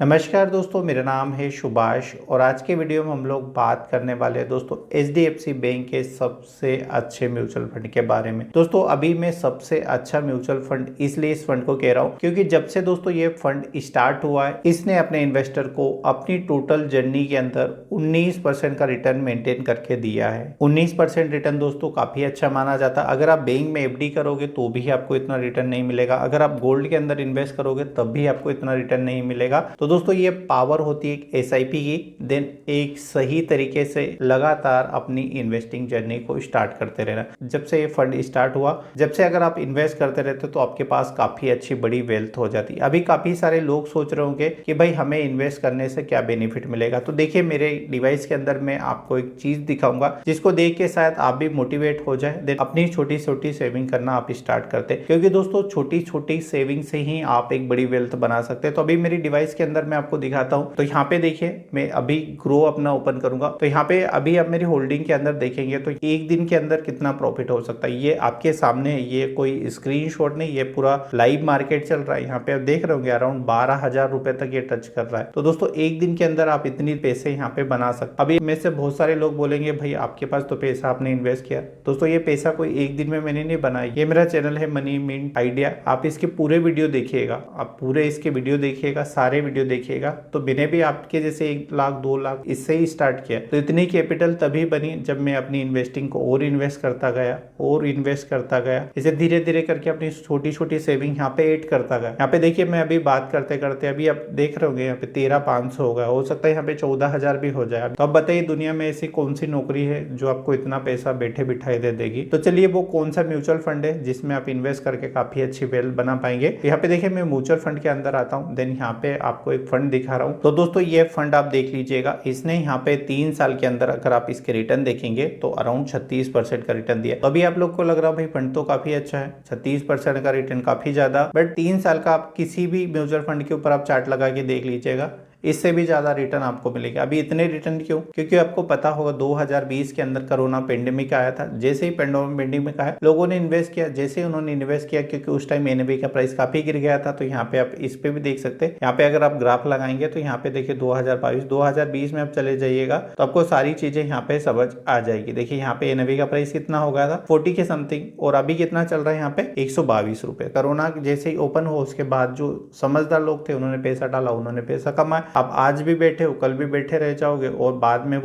नमस्कार दोस्तों, मेरा नाम है सुभाष और आज के वीडियो में हम लोग बात करने वाले हैं दोस्तों एचडीएफसी बैंक के सबसे अच्छे म्यूचुअल फंड के बारे में। दोस्तों अभी मैं सबसे अच्छा म्यूचुअल फंड इसलिए इस फंड को कह रहा हूँ क्योंकि जब से दोस्तों ये फंड स्टार्ट हुआ है इसने अपने इन्वेस्टर को अपनी टोटल जर्नी के अंदर 19% का रिटर्न मेंटेन करके दिया है। 19% रिटर्न दोस्तों काफी अच्छा माना जाता है। अगर आप बैंक में एफडी करोगे तो भी आपको इतना रिटर्न नहीं मिलेगा, अगर आप गोल्ड के अंदर इन्वेस्ट करोगे तब भी आपको इतना रिटर्न नहीं मिलेगा। तो दोस्तों ये पावर होती है एक एसआईपी की, देन एक सही तरीके से लगातार अपनी इन्वेस्टिंग जर्नी को स्टार्ट करते रहना। जब से ये फंड स्टार्ट हुआ, जब से अगर आप इन्वेस्ट करते रहते तो आपके पास काफी अच्छी बड़ी वेल्थ हो जाती। अभी काफी सारे लोग सोच रहे होंगे कि भाई हमें इन्वेस्ट करने से क्या बेनिफिट मिलेगा। तो देखिए मेरे डिवाइस के अंदर मैं आपको एक चीज दिखाऊंगा जिसको देख के शायद आप भी मोटिवेट हो जाए, देन अपनी छोटी छोटी सेविंग करना आप स्टार्ट करते, क्योंकि दोस्तों छोटी छोटी सेविंग से ही आप एक बड़ी वेल्थ बना सकते हैं। तो अभी मेरी डिवाइस के अंदर मैं आपको दिखाता हूं। तो यहाँ पे देखिए मैं अभी ग्रो अपना ओपन करूंगा तो यहाँ पे अभी आप मेरी होल्डिंग के अंदर देखेंगे तो एक दिन के अंदर कितना प्रॉफिट हो सकता है ये आपके सामने है। ये कोई स्क्रीनशॉट नहीं, ये पूरा लाइव मार्केट चल रहा है। यहाँ पे आप देख रहे होंगे अराउंड 12,000 रुपए तक ये टच कर रहा है। तो दोस्तों एक दिन के अंदर आप इतनी पैसे यहाँ पे बना सकते। अभी में से बहुत सारे लोग बोलेंगे भाई आपके पास तो पैसा आपने इन्वेस्ट किया। दोस्तों ये पैसा कोई एक दिन में मैंने नहीं बनाया। ये मेरा चैनल है मनी मिंट आइडिया, आप इसके पूरे वीडियो देखिएगा, आप पूरे इसके वीडियो देखिएगा, सारे वीडियो देखिएगा। तो मैंने भी आपके जैसे 1 लाख 2 लाख इससे ही स्टार्ट किया। तो इतनी कैपिटल तभी बनी जब मैं अपनी इन्वेस्टिंग को और इन्वेस्ट करता गया और इन्वेस्ट करता गया। इसे धीरे धीरे करके अपनी छोटी छोटी सेविंग यहाँ पे ऐड करता गया। यहाँ पे देखिए मैं अभी बात करते करते अभी आप देख रहे होंगे यहाँ पे 13,500 हो गया, हो सकता है यहाँ पे 14,000 भी हो जाए। तो अब बताइए दुनिया में ऐसी कौन सी नौकरी है जो आपको इतना पैसा बैठे बिठाए दे देगी। तो चलिए वो कौन सा म्यूचुअल फंड है जिसमें आप इन्वेस्ट करके काफी अच्छी वेल्थ बना पाएंगे। यहाँ पे देखिए मैं म्यूचुअल फंड के अंदर आता हूँ, देन यहाँ पे आपको एक फंड दिखा रहा हूँ। तो दोस्तों ये फंड आप देख लीजिएगा, इसने यहाँ पे 3 साल के अंदर अगर आप इसके रिटर्न देखेंगे तो अराउंड 36% का रिटर्न दिया। तो अभी आप लोग को लग रहा है भाई फंड तो काफी अच्छा है, 36% का रिटर्न काफी ज्यादा, बट 3 साल का आप किसी भी म्यूचुअल फंड के ऊपर आप चार्ट लगा के देख लीजिएगा इससे भी ज्यादा रिटर्न आपको मिलेगा। अभी इतने रिटर्न क्यों? क्योंकि आपको पता होगा 2020 के अंदर कोरोना पेंडेमिक आया था। जैसे ही पेंडेमिक आया लोगों ने इन्वेस्ट किया, जैसे ही उन्होंने इन्वेस्ट किया क्योंकि उस टाइम एनएबी का प्राइस काफी गिर गया था। तो यहाँ पे आप इस पे भी देख सकते हैं। यहाँ पे अगर आप ग्राफ लगाएंगे तो यहाँ पे देखिए 2020 में आप चले जाइएगा तो आपको सारी चीजें यहाँ पे समझ आ जाएगी। देखिए यहाँ पे एनएबी का प्राइस कितना हो गया था 40 के समथिंग, और अभी कितना चल रहा है यहाँ पे 122 रुपए। कोरोना जैसे ही ओपन हो उसके बाद जो समझदार लोग थे उन्होंने पैसा डाला, उन्होंने पैसा कमाया। अब आज भी बैठे हो कल भी बैठे रह जाओगे और बाद में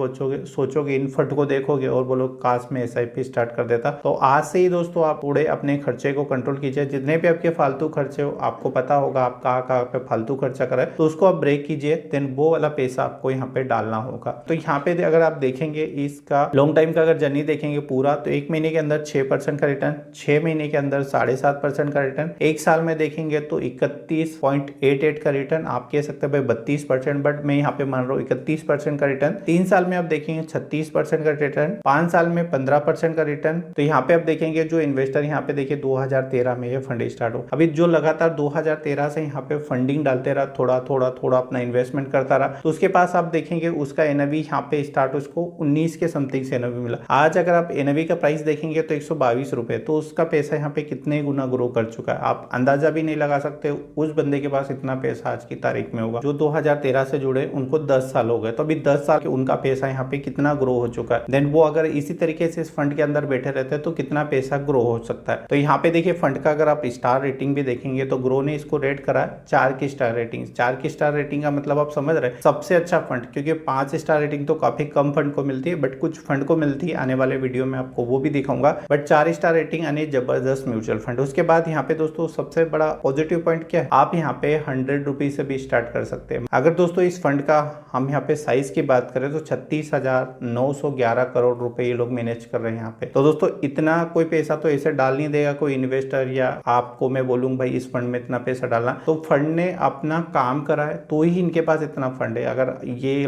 सोचोगे इन फंड को देखोगे और बोलो काश में एसआईपी स्टार्ट कर देता। तो आज से ही दोस्तों आप थोड़े अपने खर्चे को कंट्रोल कीजिए। जितने भी आपके फालतू खर्चे हो आपको पता होगा आप कहाँ पे फालतू खर्चा कर रहे हैं, तो उसको आप ब्रेक कीजिए, देन वो वाला पैसा आपको यहाँ पे डालना होगा। तो यहाँ पे अगर आप देखेंगे इसका लॉन्ग टाइम का अगर जर्नी देखेंगे पूरा, तो 1 महीने के अंदर 6% का रिटर्न, 6 महीने के अंदर 7.5% का रिटर्न, 1 साल में देखेंगे तो 31.88 का रिटर्न। आप कह सकते हैं भाई 32%, बट मैं यहाँ पे मान रहा हूँ 31% का रिटर्न। 3 साल में आप देखेंगे 36% का रिटर्न, 5 साल में 15% का रिटर्न। तो यहाँ पे आप देखेंगे जो इन्वेस्टर यहाँ पे देखिए 2013 में ये फंड स्टार्ट हो, अभी जो लगातार 2013 से यहाँ पे फंडिंग डालते रहा, थोड़ा थोड़ा अपना इन्वेस्टमेंट करता रहा, तो उसके पास आप देखेंगे उसका एनएवी यहाँ पे स्टार्ट उसको 19 के समथिंग से एनएवी मिला। आज अगर आप एनएवी का प्राइस देखेंगे तो 122 रुपए, तो उसका पैसा यहाँ पे कितने गुना ग्रो कर चुका है आप अंदाजा भी नहीं लगा सकते। उस बंदे के पास इतना पैसा आज की तारीख में होगा जो 2013 से जुड़े उनको 10 साल हो गए। तो अभी 10 साल के उनका पैसा यहाँ पे कितना ग्रो हो चुका है। देन वो अगर इसी तरीके से इस फंड के अंदर बैठे रहते हैं तो कितना पैसा ग्रो हो सकता है। तो यहाँ पे देखिए फंड का अगर आप स्टार रेटिंग भी देखेंगे तो ग्रो ने इसको रेट करा 4 की स्टार रेटिंग। 4 की स्टार रेटिंग का मतलब आप समझ रहे हैं सबसे अच्छा फंड, क्योंकि 5 स्टार रेटिंग तो काफी कम फंड को मिलती है, बट कुछ फंड को मिलती है। आने वाले वीडियो में आपको वो भी दिखाऊंगा, बट 4 स्टार रेटिंग यानी जबरदस्त म्यूचुअल फंड। उसके बाद यहाँ पे दोस्तों सबसे बड़ा पॉजिटिव पॉइंट क्या है, आप यहाँ पे 100 रुपीज से भी स्टार्ट कर सकते हैं। अगर दोस्तों इस फंड का हम यहाँ पे साइज की बात करें तो 36,911 करोड़ रुपए ये लोग मैनेज कर रहे हैं यहाँ पे। तो दोस्तों इतना कोई पैसा तो ऐसे डाल नहीं देगा कोई इन्वेस्टर, या आपको मैं बोलूँ भाई इस फंड में इतना पैसा डालना। तो फंड ने अपना काम करा है तो ही इनके पास इतना फंड है। अगर ये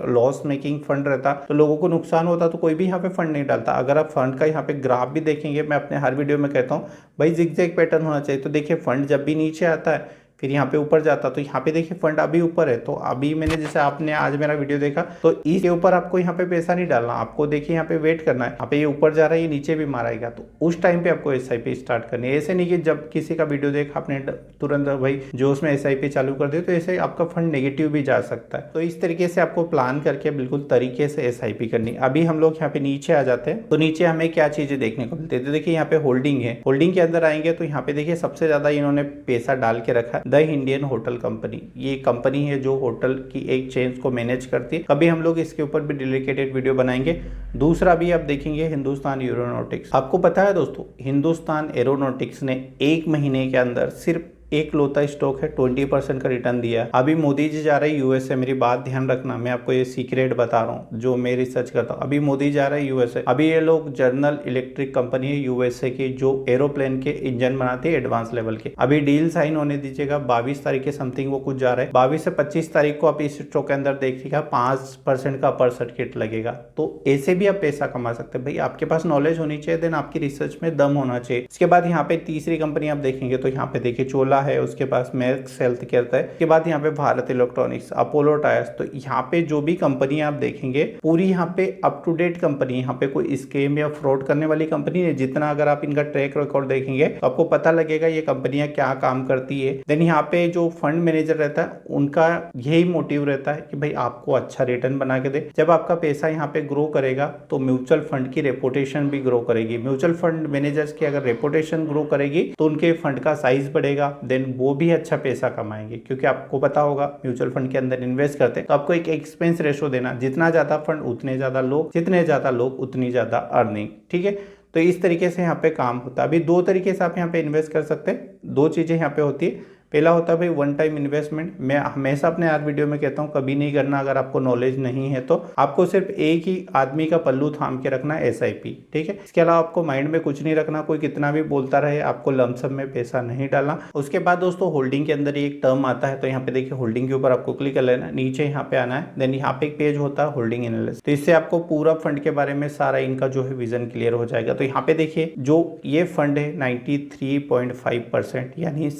लॉस मेकिंग फंड रहता तो लोगों को नुकसान होता तो कोई भी यहाँ पे फंड नहीं डालता। अगर आप फंड का यहाँ पे ग्राफ भी देखेंगे, मैं अपने हर वीडियो में कहता हूँ भाई जिगजैग पैटर्न होना चाहिए। तो देखिए फंड जब भी नीचे आता है फिर यहाँ पे ऊपर जाता, तो यहाँ पे देखिए फंड अभी ऊपर है। तो अभी मैंने जैसे आपने आज मेरा वीडियो देखा तो इसके ऊपर आपको यहाँ पे पैसा नहीं डालना, आपको देखिए यहाँ पे वेट करना है। यहाँ पे ये ऊपर जा रहा है, ये नीचे भी मारेगा, तो उस टाइम पे आपको SIP स्टार्ट करनी है। ऐसे नहीं कि जब किसी का वीडियो देखा आपने तुरंत भाई जो उसमें SIP चालू कर दे, तो ऐसे आपका फंड नेगेटिव भी जा सकता है। तो इस तरीके से आपको प्लान करके बिल्कुल तरीके से SIP करनी। अभी हम लोग यहाँ पे नीचे आ जाते हैं, तो नीचे हमें क्या चीजें देखने को मिलती है। तो देखिए यहाँ पे होल्डिंग है, होल्डिंग के अंदर आएंगे तो यहाँ पे देखिए सबसे ज्यादा इन्होंने पैसा डाल के रखा है द इंडियन होटल कंपनी। ये कंपनी है जो होटल की एक चेन को मैनेज करती है। कभी हम लोग इसके ऊपर भी डेडिकेटेड वीडियो बनाएंगे। दूसरा भी आप देखेंगे हिंदुस्तान एरोनॉटिक्स। आपको पता है दोस्तों, हिंदुस्तान एरोनॉटिक्स ने एक महीने के अंदर सिर्फ एक लोता स्टॉक है 20% का रिटर्न दिया है। अभी मोदी जी जा रहे हैं यूएसए, मेरी बात ध्यान रखना, मैं आपको ये सीक्रेट बता रहा हूँ जो मैं रिसर्च करता हूँ। अभी मोदी जा रहे हैं यूएसए। अभी ये लोग जनरल इलेक्ट्रिक कंपनी है यूएसए की जो एरोप्लेन के इंजन बनाती है एडवांस लेवल के। अभी डील साइन होने दीजिएगा 22 तारीख के समथिंग वो कुछ जा रहा है। 22 से 25 तारीख को आप इस स्टॉक के अंदर देखिएगा 5% का अपर सर्किट लगेगा। तो ऐसे भी आप पैसा कमा सकते हैं। भाई आपके पास नॉलेज होनी चाहिए, देन आपकी रिसर्च में दम होना चाहिए। इसके बाद यहाँ पे तीसरी कंपनी आप देखेंगे तो यहाँ पे देखिए चोला है, उसके पास मैक्स हेल्थ केयर है, उसके बाद यहाँ पे भारत इलेक्ट्रॉनिक्स, अपोलो टायर्स। तो यहाँ पे जो भी कंपनी आप देखेंगे पूरी यहाँ पे अप टू डेट कंपनी, यहाँ पे कोई स्कैम या फ्रॉड करने वाली कंपनी है। जितना अगर आप इनका ट्रैक रिकॉर्ड देखेंगे तो आपको पता लगेगा ये कंपनियां क्या काम करती है। देन यहाँ पे जो फंड मैनेजर रहता है उनका यही मोटिव रहता है कि भाई आपको अच्छा रिटर्न बना के दे। जब आपका पैसा यहाँ पे ग्रो करेगा तो म्यूचुअल फंड की रेपुटेशन भी ग्रो करेगी। म्यूचुअल फंड मैनेजर्स की अगर रेपुटेशन ग्रो करेगी तो उनके फंड का साइज बढ़ेगा, देन वो भी अच्छा पैसा कमाएंगे। क्योंकि आपको पता होगा म्यूचुअल फंड के अंदर इन्वेस्ट करते हैं तो आपको एक एक्सपेंस रेशो देना, जितना ज्यादा फंड उतने ज्यादा लोग, जितने ज्यादा लोग उतनी ज्यादा अर्निंग। ठीक है, तो इस तरीके से यहाँ पे काम होता है। अभी दो तरीके से आप यहाँ पे इन्वेस्ट कर सकते हैं, दो चीजें यहाँ पे होती है। पहला होता है भाई वन टाइम इन्वेस्टमेंट। मैं हमेशा अपने हर वीडियो में कहता हूँ कभी नहीं करना अगर आपको नॉलेज नहीं है तो। आपको सिर्फ एक ही आदमी का पल्लू थाम के रखना है, SIP। ठीक है, इसके अलावा आपको माइंड में कुछ नहीं रखना, कोई कितना भी बोलता रहे आपको लमसम में पैसा नहीं डालना। उसके बाद दोस्तों होल्डिंग के अंदर एक टर्म आता है, तो यहाँ पे देखिए होल्डिंग के ऊपर आपको क्लिक कर लेना, नीचे यहाँ पे आना है, देन यहाँ पे एक पेज होता है होल्डिंग एनालिसिस। तो इससे आपको पूरा फंड के बारे में सारा इनका जो है विजन क्लियर हो जाएगा। तो यहाँ पे देखिए जो ये फंड है 93.5% यानी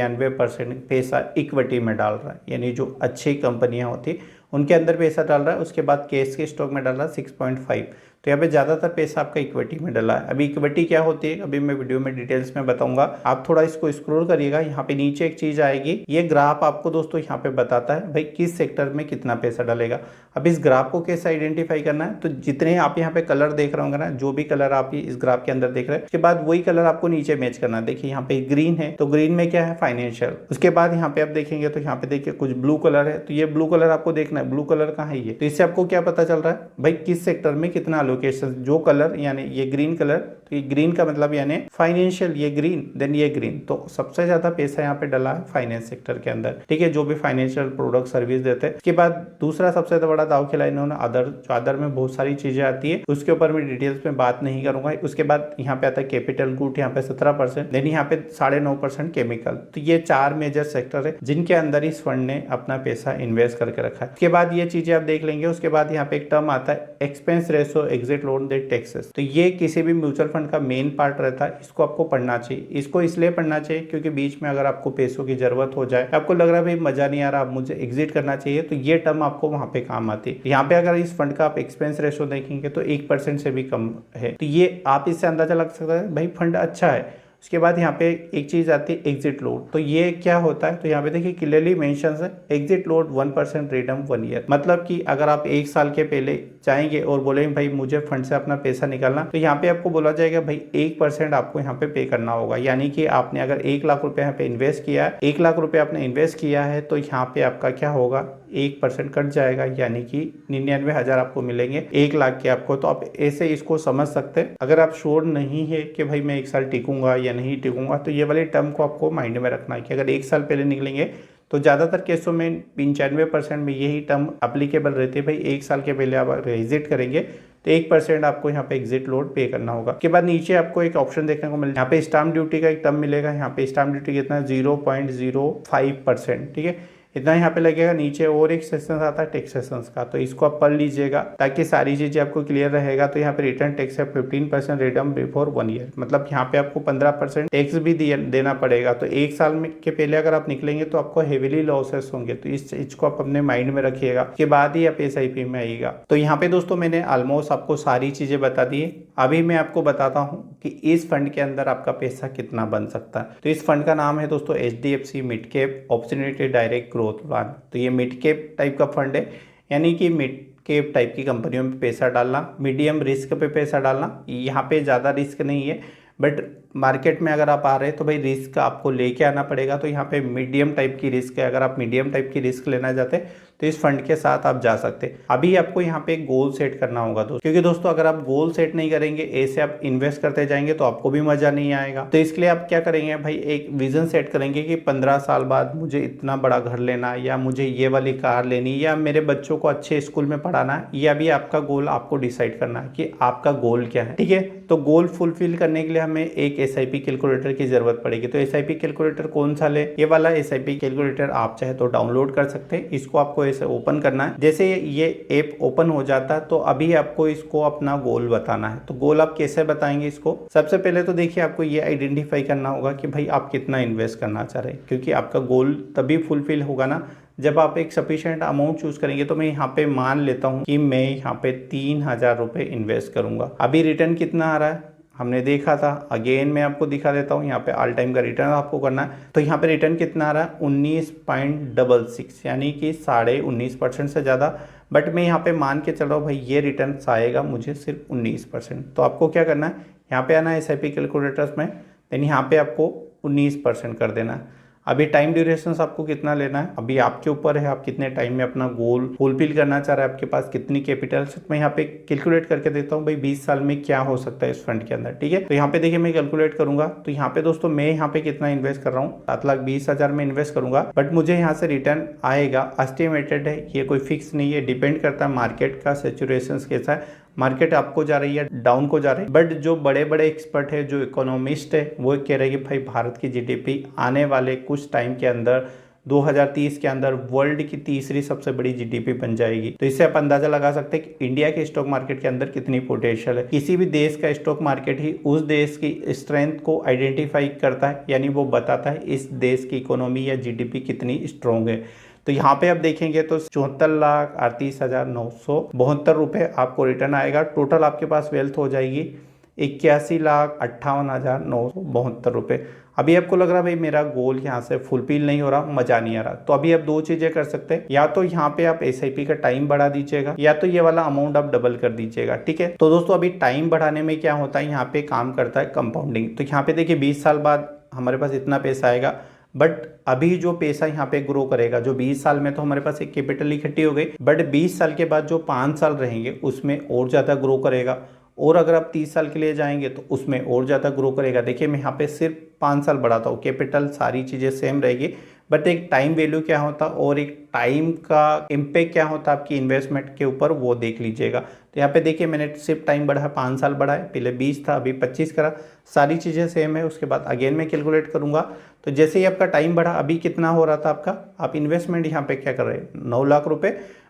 93.5% पैसा इक्विटी में डाल रहा है, यानी जो अच्छी कंपनियां होती उनके अंदर पैसा डाल रहा है। उसके बाद कैश के स्टॉक में डाल रहा है 6.5। तो यहाँ पे ज्यादातर पैसा आपका इक्विटी में डला है। अभी इक्विटी क्या होती है अभी मैं वीडियो में डिटेल्स में बताऊंगा, आप थोड़ा इसको स्क्रॉल करिएगा। यहाँ पे नीचे एक चीज आएगी, ये ग्राफ आपको दोस्तों यहाँ पे बताता है भाई किस सेक्टर में कितना पैसा डलेगा। अब इस ग्राफ को कैसे आइडेंटिफाई करना है, तो जितने आप यहाँ पे कलर देख रहे होंगे ना, जो भी कलर आप इस ग्राफ के अंदर देख रहे हैं, उसके बाद वही कलर आपको नीचे मैच करना है। देखिए यहाँ पे ग्रीन है तो ग्रीन में क्या है, फाइनेंशियल। उसके बाद यहाँ पे आप देखेंगे तो यहाँ पे देखिए कुछ ब्लू कलर है, तो ये ब्लू कलर आपको देखना है, ब्लू कलर कहाँ है ये। तो इससे आपको क्या पता चल रहा है भाई किस सेक्टर में कितना एलोकेशन। जो कलर यानी ये ग्रीन कलर, तो ये ग्रीन का मतलब यानी फाइनेंशियल, ये ग्रीन देन ये ग्रीन। तो सबसे ज्यादा पैसा यहाँ पे डला है फाइनेंस सेक्टर के अंदर। ठीक है, जो भी फाइनेंशियल प्रोडक्ट सर्विस देते हैं। इसके बाद दूसरा सबसे बड़ा दाव खेला इन्होंने अदर, जो अदर में बहुत सारी चीजें आती है, उसके ऊपर मैं डिटेल्स में बात नहीं करूंगा। उसके बाद यहाँ पे आता है कैपिटल गुड, यहाँ पे 17%, देन यहाँ पे 9.5% केमिकल। तो ये 4 मेजर सेक्टर है जिनके अंदर इस फंड ने अपना पैसा इन्वेस्ट करके रखा है। उसके बाद ये चीजें आप देख लेंगे। उसके बाद यहाँ पे एक टर्म आता है एक्सपेंस रेशो एग्जिट लोन दे टैक्सेस। तो ये किसी भी म्यूचुअल फंड का मेन पार्ट रहता है, इसको आपको पढ़ना चाहिए। इसको इसलिए पढ़ना चाहिए क्योंकि बीच में अगर आपको पैसों की जरूरत हो जाए, आपको लग रहा है भाई मजा नहीं आ रहा, अब मुझे एग्जिट करना चाहिए, तो ये टर्म आपको वहां पे काम आती है। यहाँ पे अगर इस फंड का आप एक्सपेंस रेशो देखेंगे तो 1% से भी कम है। तो ये आप इससे अंदाजा लग सकता है भाई फंड अच्छा है। उसके बाद यहाँ पे एक चीज आती है एग्जिट लोड। तो ये क्या होता है, तो यहाँ पे देखिए क्लियरली मेंशन है एग्जिट लोड 1% रिडम 1 ईयर। मतलब कि अगर आप 1 साल के पहले जाएंगे और बोलेंगे भाई मुझे फंड से अपना पैसा निकालना, तो यहाँ पे आपको बोला जाएगा भाई 1% आपको यहाँ पे करना होगा। यानी कि आपने अगर 1 लाख रुपए यहाँ पे इन्वेस्ट किया है, 1 लाख रुपए आपने इन्वेस्ट किया है, तो यहाँ पे आपका क्या होगा 1% कट जाएगा, यानी कि 99,000 आपको मिलेंगे 1 लाख के आपको। तो आप ऐसे इसको समझ सकते हैं। अगर आप श्योर नहीं है कि भाई मैं 1 साल टिकूंगा या नहीं टिकूंगा, तो ये वाली टर्म को आपको माइंड में रखना है कि अगर 1 साल पहले निकलेंगे तो ज्यादातर केसों में 95% में यही टर्म अप्लीकेबल रहती है। भाई 1 साल के पहले आप एग्जिट करेंगे तो 1% आपको यहाँ पे एग्जिट लोड पे करना होगा। के बाद नीचे आपको एक ऑप्शन देखने को मिलेगा, यहाँ पे स्टाम्प ड्यूटी का एक टर्म मिलेगा। यहाँ पे स्टाम्प ड्यूटी कितना 0.05%। ठीक है, इतना यहाँ पे लगेगा। नीचे और एक सेक्शन आता है टैक्सेशंस का, तो इसको आप पढ़ लीजिएगा ताकि सारी चीजें आपको क्लियर रहेगा। तो यहाँ पे रिटर्न टैक्स है 15% रिटर्न बिफोर 1 ईयर, मतलब यहाँ पे आपको 15% टैक्स भी देना पड़ेगा। तो 1 साल में के पहले अगर आप निकलेंगे तो आपको हेविली लॉसेस होंगे, तो इस चीज को आप अपने माइंड में रखिएगा। के बाद ही आप SIP में आइएगा। तो यहाँ पे दोस्तों मैंने ऑलमोस्ट आपको सारी चीजें बता दी है। अभी मैं आपको बताता हूँ कि इस फंड के अंदर आपका पैसा कितना बन सकता है। तो इस फंड का नाम है दोस्तों HDFC mid cap opportunity direct growth fund. तो ये मिड कैप टाइप का फंड है, यानी कि मिड कैप टाइप की कंपनियों में पैसा डालना, मीडियम रिस्क पे पैसा डालना। यहाँ पे ज़्यादा रिस्क नहीं है, बट मार्केट में अगर आप आ रहे हैं तो भाई रिस्क आपको लेके आना पड़ेगा। तो यहाँ पे मीडियम टाइप की रिस्क है, अगर आप मीडियम टाइप की रिस्क लेना चाहते हैं तो इस फंड के साथ आप जा सकते हैं। अभी आपको यहाँ पे गोल सेट करना होगा दोस्तों, क्योंकि दोस्तों अगर आप गोल सेट नहीं करेंगे, ऐसे आप इन्वेस्ट करते जाएंगे तो आपको भी मजा नहीं आएगा। तो इसके लिए आप क्या करेंगे भाई, एक विजन सेट करेंगे कि 15 साल बाद मुझे इतना बड़ा घर लेना, या मुझे ये वाली कार लेनी, या मेरे बच्चों को अच्छे स्कूल में पढ़ाना है। ये अभी आपका गोल आपको डिसाइड करना है कि आपका गोल क्या है, ठीक है। तो गोल फुलफिल करने के लिए हमें एक SIP कैलकुलेटर की जरूरत पड़ेगी। तो SIP कैलकुलेटर कौन सा ले, ये वाला SIP कैलकुलेटर आप चाहे तो डाउनलोड कर सकते हैं। इसको आपको ऐसे ओपन करना है। जैसे ये ऐप ओपन हो जाता है तो अभी आपको इसको अपना गोल बताना है। तो गोल आप कैसे बताएंगे इसको, सबसे पहले तो देखिए आपको ये आइडेंटिफाई करना होगा कि भाई आप कितना इन्वेस्ट करना चाह रहे हैं, क्योंकि आपका गोल तभी फुलफिल होगा ना जब आप एक सफिशिएंट अमाउंट चूज करेंगे। तो मैं यहाँ पे मान लेता हूँ कि मैं यहाँ पे 3000 रुपये इन्वेस्ट करूंगा। अभी रिटर्न कितना आ रहा है हमने देखा था, अगेन मैं आपको दिखा देता हूँ। यहाँ पे ऑल टाइम का रिटर्न आपको करना है। तो यहाँ पे रिटर्न कितना आ रहा है 19.66, यानी कि 19.5% से ज़्यादा। बट मैं यहाँ पे मान के चल रहा हूँ भाई ये रिटर्न आएगा मुझे सिर्फ 19%। तो आपको क्या करना है, यहाँ पे आना है SIP कैलकुलेटर्स में, देन यहाँ पे आपको 19% कर देना है। अभी टाइम ड्यूरेशन आपको कितना लेना है, अभी आपके ऊपर है, आप कितने टाइम में अपना गोल फुलफिल करना चाह रहे हैं, आपके पास कितनी कैपिटल। मैं यहाँ पे कैलकुलेट करके देता हूँ भाई 20 साल में क्या हो सकता है इस फंड के अंदर, ठीक है। तो यहाँ पे देखिए मैं कैलकुलेट करूंगा। तो यहाँ पे दोस्तों मैं यहाँ पे कितना इन्वेस्ट कर रहा हूँ, 7,20,000 में इन्वेस्ट करूंगा। बट मुझे यहाँ से रिटर्न आएगा, एस्टिमेटेड है, ये कोई फिक्स नहीं है, डिपेंड करता है मार्केट का सिचुएशन कैसा है। मार्केट आपको जा रही है, डाउन को जा रही है। बट जो बड़े बड़े एक्सपर्ट है, जो इकोनॉमिस्ट है, वो कह रहे हैं कि भाई भारत की GDP आने वाले कुछ टाइम के अंदर 2030 के अंदर वर्ल्ड की तीसरी सबसे बड़ी GDP बन जाएगी। तो इससे आप अंदाजा लगा सकते हैं कि इंडिया के स्टॉक मार्केट के अंदर कितनी पोटेंशियल है। किसी भी देश का स्टॉक मार्केट ही उस देश की स्ट्रेंथ को आइडेंटिफाई करता है, यानी वो बताता है इस देश की इकोनॉमी या GDP कितनी स्ट्रॉन्ग है। तो यहाँ पे आप देखेंगे तो 74,38,972 रुपये आपको रिटर्न आएगा। टोटल आपके पास वेल्थ हो जाएगी 81,58,972 रुपये। अभी आपको लग रहा है भाई मेरा गोल यहाँ से फुलफिल नहीं हो रहा, मजा नहीं आ रहा, तो अभी आप दो चीजें कर सकते हैं। या तो यहाँ पे आप SIP का टाइम बढ़ा दीजिएगा, या तो ये वाला अमाउंट आप डबल कर दीजिएगा, ठीक है। तो दोस्तों अभी टाइम बढ़ाने में क्या होता है, यहाँ पे काम करता है कंपाउंडिंग। तो यहाँ पे देखिए 20 साल बाद हमारे पास इतना पैसा आएगा, बट अभी जो पैसा यहाँ पे ग्रो करेगा, जो 20 साल में तो हमारे पास एक कैपिटल इकट्ठी हो गई, बट 20 साल के बाद जो 5 साल रहेंगे उसमें और ज़्यादा ग्रो करेगा। और अगर आप 30 साल के लिए जाएंगे तो उसमें और ज़्यादा ग्रो करेगा। देखिए मैं यहाँ पे सिर्फ 5 साल बढ़ाता हूँ, कैपिटल सारी चीज़ें सेम रहेगी, बट एक टाइम वैल्यू क्या होता और एक टाइम का इम्पैक्ट क्या होता आपकी इन्वेस्टमेंट के ऊपर, वो देख लीजिएगा। तो यहाँ पे देखिए मैंने सिर्फ टाइम बढ़ा, 5 साल बढ़ा है, पहले 20 था अभी 25 करा, सारी चीज़ें सेम है। उसके बाद अगेन मैं कैलकुलेट करूंगा। तो जैसे ही आपका टाइम बढ़ा, अभी कितना हो रहा था आपका, आप इन्वेस्टमेंट यहाँ पे क्या कर रहे हैं 9 लाख रुपए,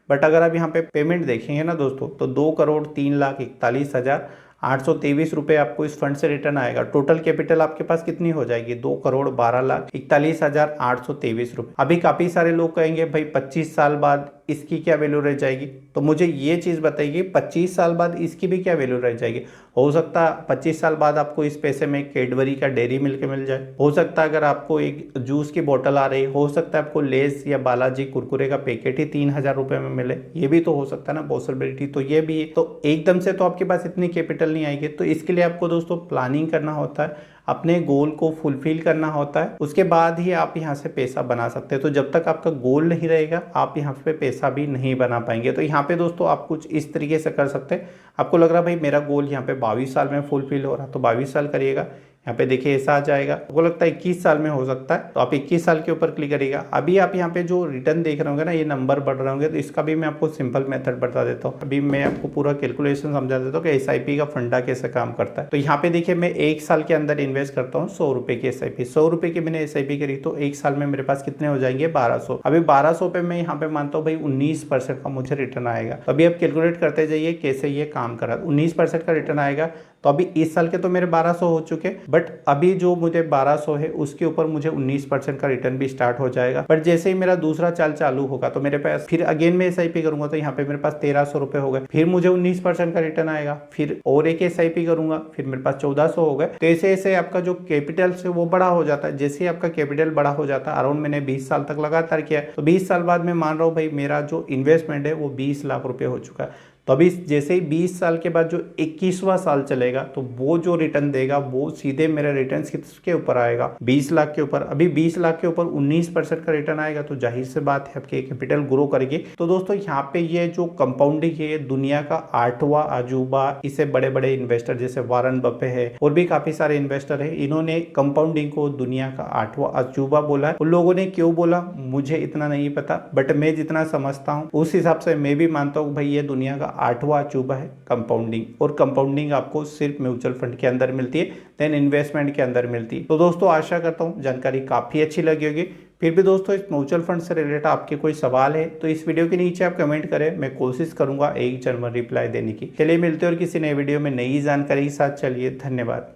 बट अगर आप यहाँ पे पेमेंट देखेंगे ना दोस्तों, तो 2,03,41,823 रुपये आपको इस फंड से रिटर्न आएगा। टोटल कैपिटल आपके पास कितनी हो जाएगी, 2,12,41,823 रुपये। अभी काफी सारे लोग कहेंगे भाई 25 साल बाद इसकी क्या वैल्यू रह जाएगी, तो मुझे ये चीज बताइए 25 साल बाद इसकी भी क्या वैल्यू रह जाएगी। हो सकता है 25 साल बाद आपको इस पैसे में कैडबरी का डेयरी मिल्क मिल जाए, हो सकता है अगर आपको एक जूस की बोतल आ रही, हो सकता है आपको लेस या बालाजी कुरकुरे का पैकेट ही 3,000 रुपए में मिले, ये भी तो हो सकता है ना पॉसिबिलिटी, तो ये भी है। तो एकदम से तो आपके पास इतनी कैपिटल नहीं आएगी। तो इसके लिए आपको दोस्तों प्लानिंग करना होता है, अपने गोल को फुलफिल करना होता है, उसके बाद ही आप यहाँ से पैसा बना सकते हैं। तो जब तक आपका गोल नहीं रहेगा आप यहाँ पे पैसा भी नहीं बना पाएंगे। तो यहाँ पे दोस्तों आप कुछ इस तरीके से कर सकते हैं। आपको लग रहा है भाई मेरा गोल यहाँ पे 22 साल में फुलफिल हो रहा, तो 22 साल करिएगा, यहाँ पे देखिए ऐसा आ जाएगा, आपको लगता है 21 साल में हो सकता है तो आप 21 साल के ऊपर क्लिक करिएगा। अभी आप यहाँ पे जो रिटर्न देख रहे होंगे ना, ये नंबर बढ़ रहे होंगे, तो इसका भी मैं आपको सिंपल मेथड बता देता हूँ। अभी मैं आपको पूरा कैलकुलेशन समझा देता हूँ कि SIP का फंडा कैसे काम करता है। तो यहाँ पे देखिए मैं 1 साल के अंदर इन्वेस्ट करता हूँ 100 रुपए की SIP। 100 रुपए की मैंने SIP करी तो 1 साल में मेरे पास कितने हो जाएंगे, 1200। अभी 1200 पे मैं यहाँ पे मानता हूँ भाई 19% का मुझे रिटर्न आएगा। तो अभी आप कैलकुलेट करते जाइए कैसे ये काम कर रहा है। 19% का रिटर्न आएगा तो अभी इस साल के तो मेरे 1200 हो चुके, बट अभी जो मुझे 1200 है उसके ऊपर मुझे 19% का रिटर्न भी स्टार्ट हो जाएगा। बट जैसे ही मेरा दूसरा चाल चालू होगा तो मेरे पास फिर अगेन मैं SIP करूंगा तो यहाँ पे मेरे पास 1300 रुपए हो गए, फिर मुझे 19% का रिटर्न आएगा, फिर और एक SIP करूंगा, फिर मेरे पास 1400 हो गए। तो ऐसे ऐसे आपका जो कैपिटल से वो बड़ा हो जाता है। जैसे ही आपका कैपिटल बड़ा हो जाता है, अराउंड मैंने 20 साल तक लगातार किया, तो 20 साल बाद मैं मान रहा हूँ भाई मेरा जो इन्वेस्टमेंट है वो 20 लाख रुपए हो चुका है। तो अभी जैसे ही 20 साल के बाद जो 21वां साल चलेगा तो वो जो रिटर्न देगा वो सीधे मेरे रिटर्न किसके ऊपर आएगा, 20 लाख के ऊपर। अभी 20 लाख के ऊपर 19% का रिटर्न आएगा तो जाहिर से बात है आपके कैपिटल ग्रो करेगी। तो दोस्तों यहाँ पे ये जो कंपाउंडिंग है दुनिया का 8वां अजूबा। इसे बड़े बड़े इन्वेस्टर जैसे वारन बफे है और भी काफी सारे इन्वेस्टर है, इन्होंने कंपाउंडिंग को दुनिया का 8वां अजूबा बोला है। उन लोगों ने क्यों बोला मुझे इतना नहीं पता, बट मैं जितना समझता हूँ उस हिसाब से मैं भी मानता हूँ भाई ये दुनिया का 8वां अजूबा है कंपाउंडिंग। और कंपाउंडिंग आपको सिर्फ म्यूचुअल फंड के अंदर मिलती है, देन इन्वेस्टमेंट के अंदर मिलती है। तो दोस्तों आशा करता हूँ जानकारी काफी अच्छी लगी होगी। फिर भी दोस्तों इस म्यूचुअल फंड से रिलेटेड आपके कोई सवाल है तो इस वीडियो के नीचे आप कमेंट करें, मैं कोशिश करूंगा एक जनरल रिप्लाई देने की। चलिए मिलते हैं और किसी नए वीडियो में नई जानकारी के साथ। चलिए धन्यवाद।